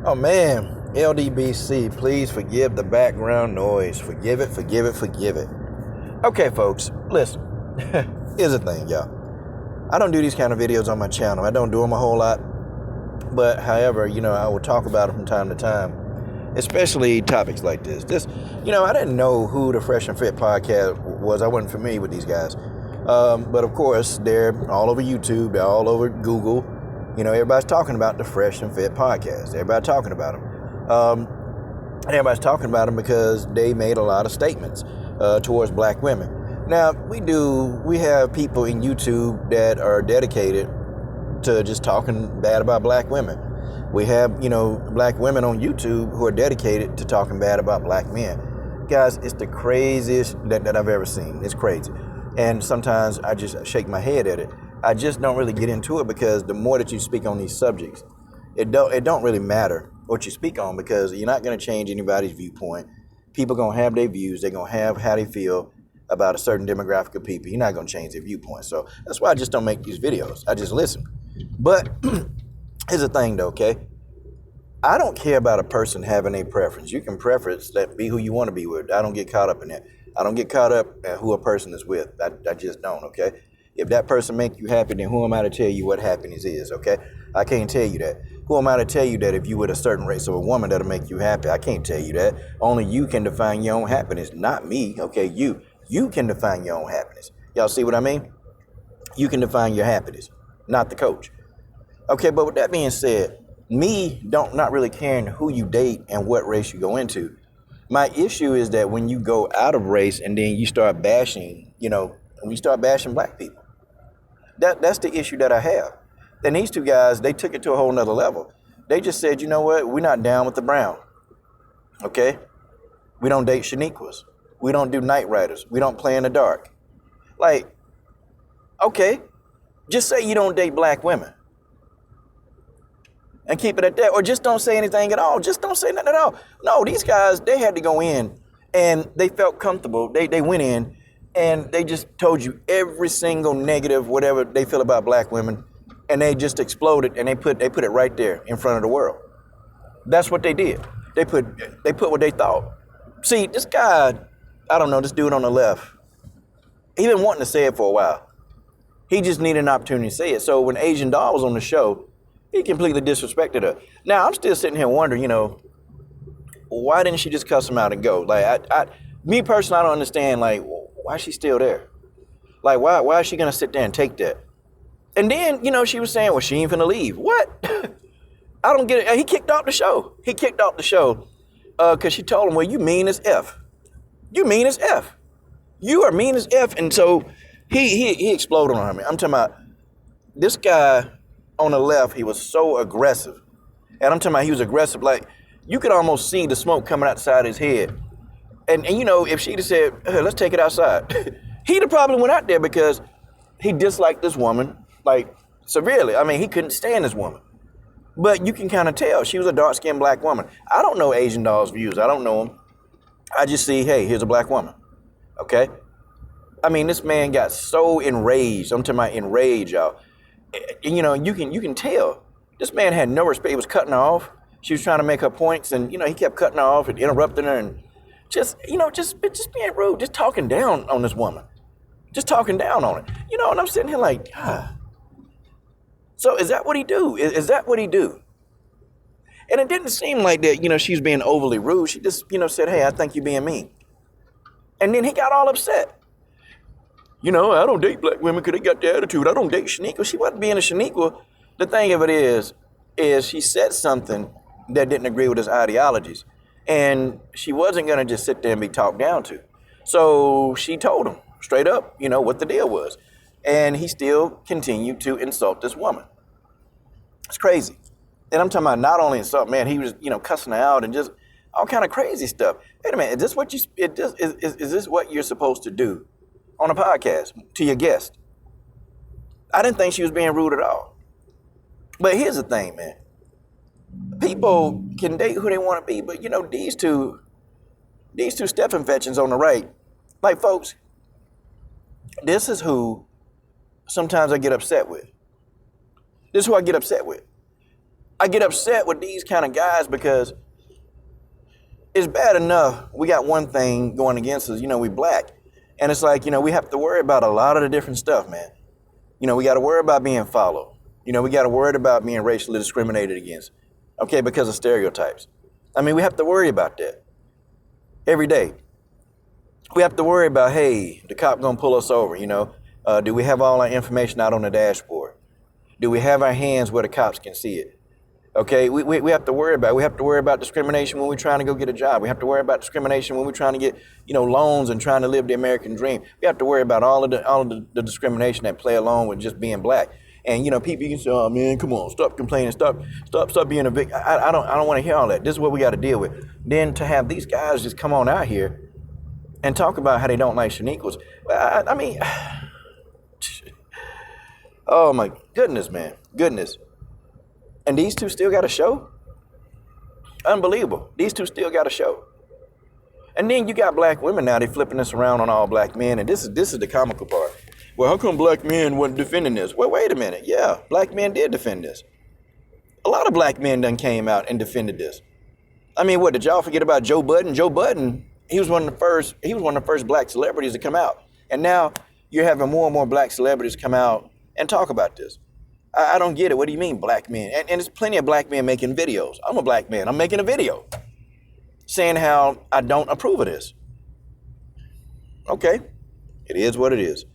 Oh man, LDBC, please forgive the background noise. Forgive it, forgive it, forgive it. Okay, folks, listen. Here's the thing, y'all. I don't do these kind of videos on my channel. I don't do them a whole lot. But however, I will talk about them from time to time, especially topics like this. I didn't know who the Fresh and Fit podcast was. I wasn't familiar with these guys. But of course, they're all over YouTube. They're all over Google. Everybody's talking about the Fresh and Fit podcast. Everybody's talking about them. And everybody's talking about them because they made a lot of statements towards black women. Now, we have people in YouTube that are dedicated to just talking bad about black women. We have, black women on YouTube who are dedicated to talking bad about black men. Guys, it's the craziest that I've ever seen. It's crazy. And sometimes I just shake my head at it. I just don't really get into it because the more that you speak on these subjects, it don't really matter what you speak on because you're not going to change anybody's viewpoint. People going to have their views. They're going to have how they feel about a certain demographic of people. You're not going to change their viewpoint. So that's why I just don't make these videos. I just listen. But here's the thing though, okay? I don't care about a person having a preference. You can preference that, be who you want to be with. I don't get caught up in that. I don't get caught up at who a person is with. I just don't, okay? If that person make you happy, then who am I to tell you what happiness is, okay? I can't tell you that. Who am I to tell you that if you with a certain race of a woman that'll make you happy? I can't tell you that. Only you can define your own happiness, not me, okay? You can define your own happiness. Y'all see what I mean? You can define your happiness, not the coach. Okay, but with that being said, not really caring who you date and what race you go into. My issue is that when you go out of race and then you start bashing, when you start bashing black people, that's the issue that I have. And these two guys, they took it to a whole nother level. They just said, you know what? We're not down with the brown. Okay? We don't date Shaniquas. We don't do night riders. We don't play in the dark. Like, okay, just say you don't date black women. And keep it at that. Or just don't say anything at all. Just don't say nothing at all. No, these guys, they had to go in and they felt comfortable. They went in and they just told you every single negative, whatever they feel about black women. And they just exploded and they put it right there in front of the world. That's what they did. They put what they thought. See, this guy, I don't know, this dude on the left, he been wanting to say it for a while. He just needed an opportunity to say it. So when Asian Doll was on the show, he completely disrespected her. Now, I'm still sitting here wondering, why didn't she just cuss him out and go? Like, me personally, I don't understand, like, why is she still there? Like, why is she going to sit there and take that? And then, she was saying, well, she ain't finna leave. What? I don't get it. He kicked off the show. Because she told him, well, you mean as F. You mean as F. You are mean as F. And so he exploded on her. I'm talking about this guy on the left, he was so aggressive. And I'm talking about he was aggressive. Like, you could almost see the smoke coming out the side of his head. And if she'd have said, hey, let's take it outside, he'd have probably went out there because he disliked this woman, like, severely. I mean, he couldn't stand this woman. But you can kind of tell. She was a dark-skinned black woman. I don't know Asian Doll's views. I don't know them. I just see, hey, here's a black woman. Okay? I mean, this man got so enraged. I'm talking about enraged, y'all. You can tell. This man had no respect. He was cutting her off. She was trying to make her points, and, he kept cutting her off and interrupting her and just being rude, just talking down on this woman. Just talking down on it. And I'm sitting here like, God. So is that what he do? Is that what he do? And it didn't seem like that, she's being overly rude. She just, said, hey, I think you're being mean. And then he got all upset. I don't date black women because they got the attitude. I don't date Shaniqua. She wasn't being a Shaniqua. The thing of it is she said something that didn't agree with his ideologies. And she wasn't going to just sit there and be talked down to. So she told him straight up, what the deal was. And he still continued to insult this woman. It's crazy. And I'm talking about not only insult, man, he was, cussing her out and just all kind of crazy stuff. Wait a minute, is this what you're supposed to do on a podcast to your guest? I didn't think she was being rude at all. But here's the thing, man. People can date who they want to be, but these two step infections on the right, like, folks, this is who sometimes I get upset with. This is who I get upset with. I get upset with these kind of guys because it's bad enough we got one thing going against us, we black. And it's like, we have to worry about a lot of the different stuff, man. We got to worry about being followed. We got to worry about being racially discriminated against, okay, because of stereotypes. I mean, we have to worry about that every day. We have to worry about, hey, the cop gonna pull us over, do we have all our information out on the dashboard? Do we have our hands where the cops can see it? Okay, we have to worry about it. We have to worry about discrimination when we're trying to go get a job. We have to worry about discrimination when we're trying to get, loans and trying to live the American dream. We have to worry about all of the discrimination that play along with just being black. And people, you can say, oh man, come on, stop complaining, stop being a victim. I don't want to hear all that. This is what we got to deal with. Then to have these guys just come on out here and talk about how they don't like Shaniquas. I mean, oh my goodness, man, goodness. And these two still got a show? Unbelievable. These two still got a show. And then you got black women now, they flipping this around on all black men, and this is the comical part. Well, how come black men weren't defending this? Well, wait a minute. Yeah, black men did defend this. A lot of black men done came out and defended this. I mean, what, did y'all forget about Joe Budden? Joe Budden, he was one of the first black celebrities to come out. And now you're having more and more black celebrities come out and talk about this. I don't get it. What do you mean, black men? And there's plenty of black men making videos. I'm a black man. I'm making a video saying how I don't approve of this. Okay, it is what it is.